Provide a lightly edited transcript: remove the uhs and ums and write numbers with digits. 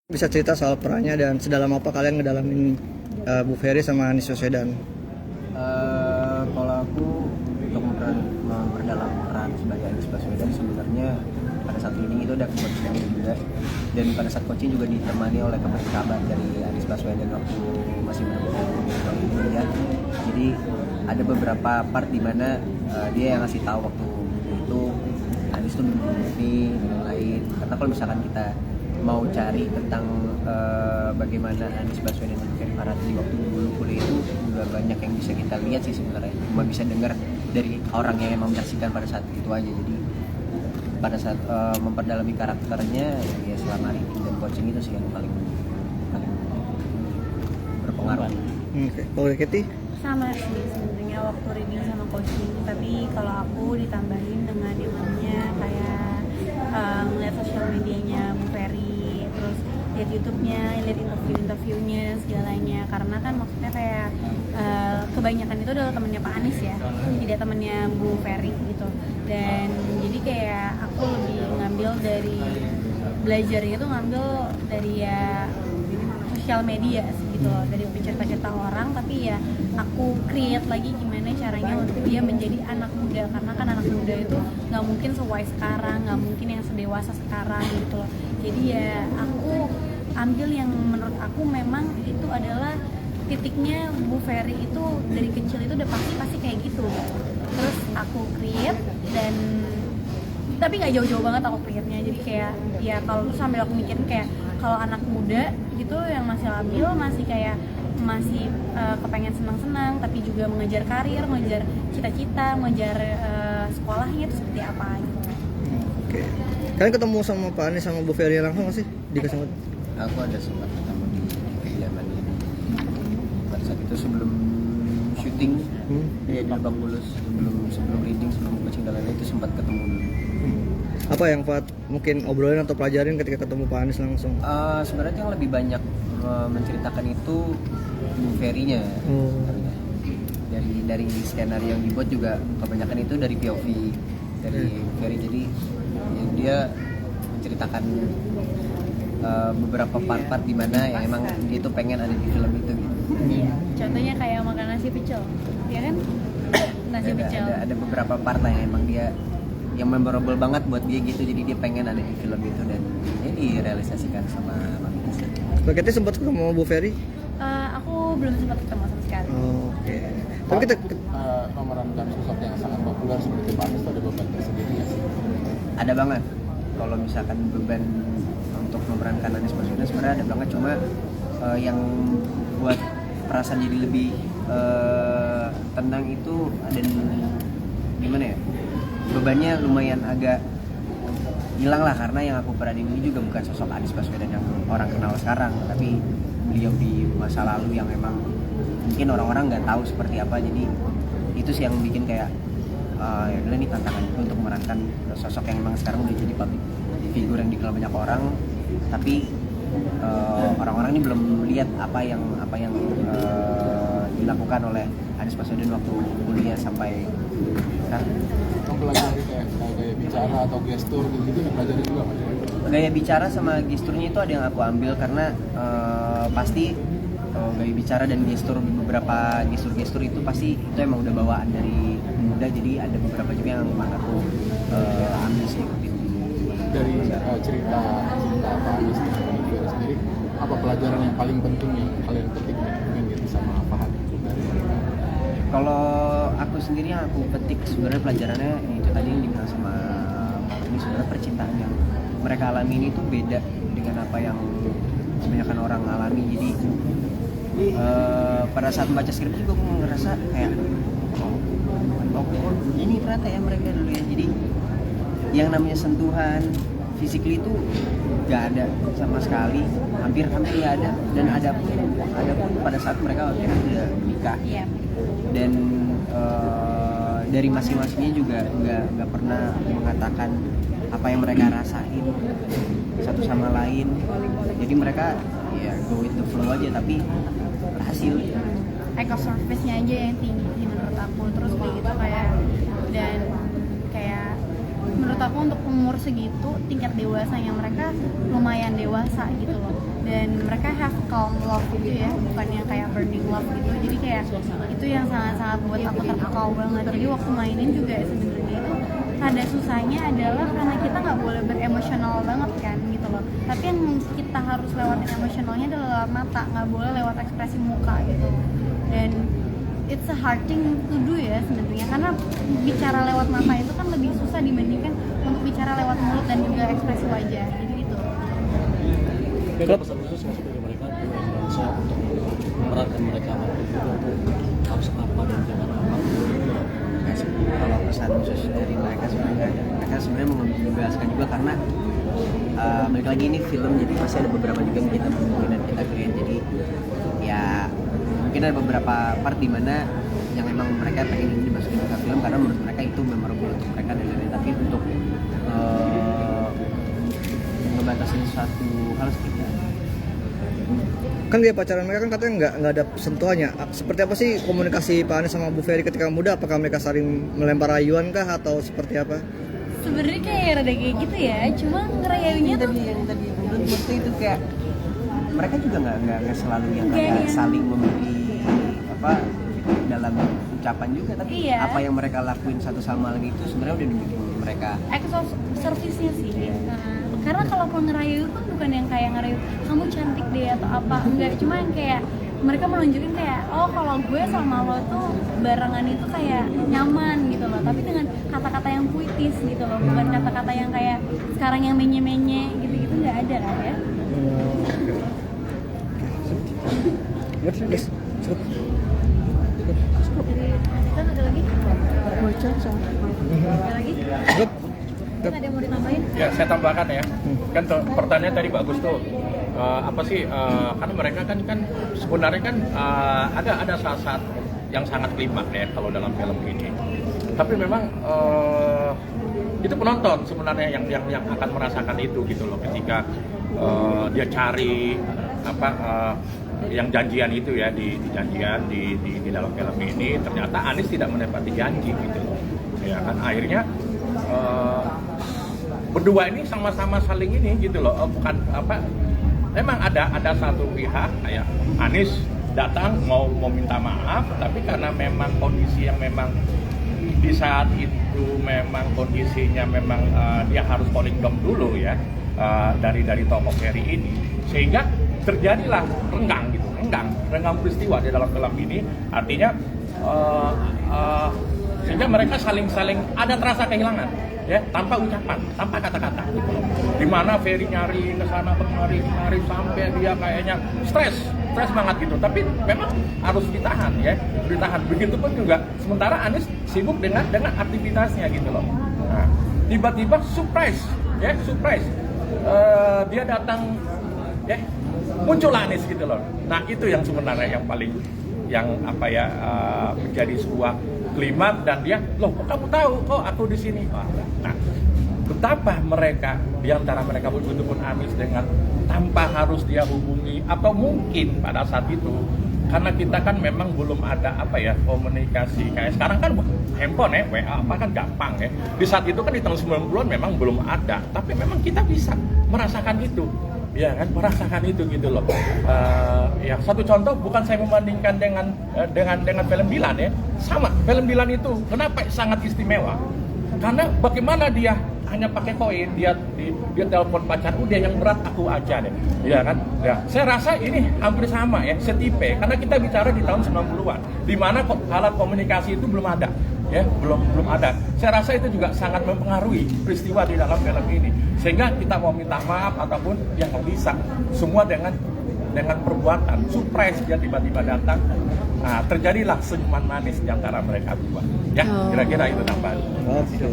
Bisa cerita soal perannya dan sedalam apa kalian ngedalamin Bu Ferry sama Anies Baswedan? Kalau aku untuk memperdalam peran sebagai Anies Baswedan sebenarnya pada saat ini itu ada coaching juga, dan pada saat coaching juga ditemani oleh kabar dari Anies Baswedan waktu masih muda. Jadi ada beberapa part di mana dia yang ngasih tahu waktu itu Anies tuh ini dan lain. Karena kalau misalkan kita mau cari tentang bagaimana Anies Baswedan dan Ferry Farhadi waktu dulu kuliah itu juga banyak yang bisa kita lihat sih sebenarnya, cuma bisa dengar dari orang yang emang menyaksikan pada saat itu aja. Jadi pada saat memperdalami karakternya ya selama reading dan coaching itu sih yang paling berpengaruh. Oke. Kalau Keti? Sama sih sebenarnya waktu reading sama coaching, tapi kalau aku ditambahin dengan yang namanya kayak ngeliat sosial medianya Bu Ferry, terus lihat YouTube-nya, lihat interviewnya segalanya, karena kan maksudnya kayak kebanyakan itu adalah temannya Pak Anies ya, tidak temannya Bu Ferry gitu. Dan jadi kayak aku lebih ngambil dari belajarnya itu ngambil dari ya sosial media gitu, dari cerita-cerita orang, tapi ya aku create lagi gimana caranya untuk dia menjadi anak muda, karena kan anak muda itu nggak mungkin sewise sekarang, nggak mungkin yang sedewasa sekarang gitu loh. Jadi ya aku ambil yang menurut aku memang itu adalah titiknya Bu Ferry itu dari kecil itu udah pasti kayak gitu, terus aku create, dan tapi nggak jauh-jauh banget aku create-nya. Jadi kayak ya kalau tuh sambil aku mikirin kayak kalau anak muda gitu yang masih labil, masih kayak masih kepengen senang-senang tapi juga mengejar karir, mengejar cita-cita, mengejar sekolahnya itu seperti apa gitu. Oke. Kalian ketemu sama Pak Anies sama Bu Ferry langsung nggak sih di kesempatan? Aku ada sempat ketemu di kediaman ini pada saat itu sebelum syuting ya di Lebak Bulus, sebelum reading, sebelum coaching dan lain-lain itu sempat ketemu dulu. Apa yang Pak mungkin obrolin atau pelajarin ketika ketemu Pak Anies langsung? Sebenarnya yang lebih banyak menceritakan itu Bu Ferry-nya. Dari skenario yang dibuat juga kebanyakan itu dari POV dari Bu Ferry. Jadi ya, dia menceritakan beberapa part-part di mana yang emang dia tuh pengen ada di film itu gitu. Contohnya kayak makan nasi pecel, ya kan? Nasi pecel. Ada beberapa part lah yang emang dia yang memorable banget buat dia gitu, jadi dia pengen ada di film itu dan ini direalisasikan sama Mami. Keti sempat ketemu Bu Ferry? Aku belum sempat ketemu sama sekali. Oke. Tapi kita memerankan sosok yang sangat populer seperti Pak Anies itu ada beban tersendiri ya sih? Ada banget. Kalau misalkan beban untuk memerankan Anies Baswedan sebenarnya ada banget, cuma yang buat perasaan jadi lebih tenang itu dan gimana ya, bebannya lumayan agak hilang lah, karena yang aku peranin ini juga bukan sosok Anies Baswedan yang orang kenal sekarang, tapi beliau di masa lalu yang memang mungkin orang-orang nggak tahu seperti apa. Jadi itu sih yang bikin kayak ya udah nih tantangan itu untuk memerankan sosok yang memang sekarang udah jadi public figure yang dikenal banyak orang, tapi orang-orang ini belum lihat apa yang dilakukan oleh Anies Baswedan waktu kuliah sampai Mempelajari kayak gaya bicara atau gestur gitu dipelajari juga Mas? Gaya bicara sama gesturnya itu ada yang aku ambil, karena pasti gaya bicara dan beberapa gestur itu pasti itu emang udah bawaan dari muda, jadi ada beberapa juga yang aku ambil sih Dari cerita Pak Anies dan Ferry sendiri, apa pelajaran yang paling penting yang kalian petik mungkin gitu sama Pak Hadi dari mereka? Kalau aku sendiri yang aku petik sebenarnya pelajarannya itu tadi yang dibilang sama ini, sebenarnya percintaan yang mereka alami ini tuh beda dengan apa yang kebanyakan orang alami. Jadi pada saat membaca skrip juga aku ngerasa kayak ini ternyata ya mereka dulu ya. Jadi yang namanya sentuhan physically itu gak ada sama sekali, hampir nggak ada, dan ada pun pada saat mereka akhirnya udah menikah. Dan dari masing-masingnya juga nggak pernah mengatakan apa yang mereka rasain satu sama lain. Jadi mereka ya go with the flow aja, tapi hasil Act of service-nya aja yang tinggi menurut aku. Terus kayak gitu kayak, dan kayak menurut aku untuk umur segitu tingkat dewasanya mereka lumayan dewasa gitu loh, dan mereka have calm love gitu ya, bukan yang kayak burning love gitu. Jadi kayak itu yang sangat-sangat buat aku terpukau banget. Jadi waktu mainin juga sebenarnya itu ada susahnya adalah karena kita nggak boleh beremosional banget kan gitu loh, tapi yang kita harus lewatin emosionalnya adalah lewat mata, nggak boleh lewat ekspresi muka gitu. Dan it's a hard thing to do ya sebenarnya, karena bicara lewat mata itu kan lebih susah dibandingkan untuk bicara lewat mulut dan juga ekspresi wajah. Jadi gitu. Ada pesan khusus nggak sebagai mereka tuh Indonesia untuk memerankan mereka apa itu harus apa dan jangan apa? Kalau pesan khusus dari mereka sebenarnya membebaskan juga, karena balik lagi ini film, jadi pasti ada beberapa juga yang kita kemungkinan kita create. Jadi ya mungkin ada beberapa part di mana yang memang mereka pengen ini dimasukin ke film karena menurut mereka itu memorable untuk mereka dan lain-lain, tapi untuk ngebatasin suatu hal seperti itu. Kan dia pacaran mereka kan katanya nggak ada sentuhannya. Seperti apa sih komunikasi Pak Anies sama Bu Ferry ketika muda? Apakah mereka saling melempar rayuan kah atau seperti apa? Sebenarnya kayak rada kayak gitu ya, cuma ngerayunya tuh yang tadi menurut itu kayak mereka juga nggak selalu yang Nggak kayak yang- saling memberi apa dalam ucapan juga, tapi Iya. apa yang mereka lakuin satu sama lain itu sebenarnya udah dibikin mereka acts of service-nya sih. Karena kalaupun ngerayu itu bukan yang kayak ngerayu kamu cantik deh atau apa, enggak, cuma yang kayak mereka menunjukin kayak oh kalau gue sama lo tuh barengan itu kayak nyaman gitu loh, tapi dengan kata-kata yang puitis gitu loh, bukan kata-kata yang kayak sekarang yang menye-menye gitu-gitu, nggak ada kan ya. Yes. Kan ada lagi? Bocor sama. Ada lagi? Kan ada yang mau ditambahin? Ya, saya tambahkan ya. Kan pertanyaan tadi bagus tuh. Apa sih? Karena mereka kan sebenarnya kan ada saat-saat yang sangat klimaks ya kalau dalam film ini. Tapi memang itu penonton sebenarnya yang akan merasakan itu gitu loh, ketika dia cari apa yang janjian itu ya di janjian di dalam film ini, ternyata Anies tidak menepati janji gitu loh. Ya kan akhirnya berdua ini sama-sama saling ini gitu loh, bukan apa, memang ada satu pihak kayak Anies datang mau minta maaf, tapi karena memang kondisi yang memang di saat itu memang kondisinya memang dia harus calling down dulu ya dari tokoh Ferry ini, sehingga terjadilah renggang peristiwa di dalam film ini. Artinya sehingga mereka saling ada terasa kehilangan ya, tanpa ucapan, tanpa kata-kata gitu loh. Dimana Ferry nyari ke sana kemari sampai dia kayaknya stres banget gitu, tapi memang harus ditahan. Begitupun juga sementara Anies sibuk dengan aktivitasnya gitu loh. Nah, tiba-tiba surprise dia datang ya, muncul Anies gitu loh. Nah, itu yang sebenarnya yang paling menjadi sebuah klimaks, dan dia loh kok kamu tahu kok aku di sini. Nah, betapa mereka di antara mereka pun Anies dengan tanpa harus dia hubungi, atau mungkin pada saat itu karena kita kan memang belum ada komunikasi kayak sekarang kan handphone ya, WA apa kan gampang ya. Di saat itu kan di tahun 90-an memang belum ada, tapi memang kita bisa merasakan itu. Ya kan, merasakan itu gitu loh. Ya satu contoh, bukan saya membandingkan dengan film Dilan ya, sama film Dilan itu kenapa sangat istimewa, karena bagaimana dia hanya pakai koin, dia telepon pacar, udah yang berat aku aja deh, ya kan. Ya saya rasa ini hampir sama ya, setipe, karena kita bicara di tahun 90-an di mana alat komunikasi itu belum ada ya, belum ada. Saya rasa itu juga sangat mempengaruhi peristiwa di dalam film ini, sehingga kita mau minta maaf ataupun yang nggak bisa, semua dengan perbuatan. Surprise, dia tiba-tiba datang. Nah, terjadilah senyuman manis di antara mereka berdua. Ya, kira-kira itu tambahan. Oke.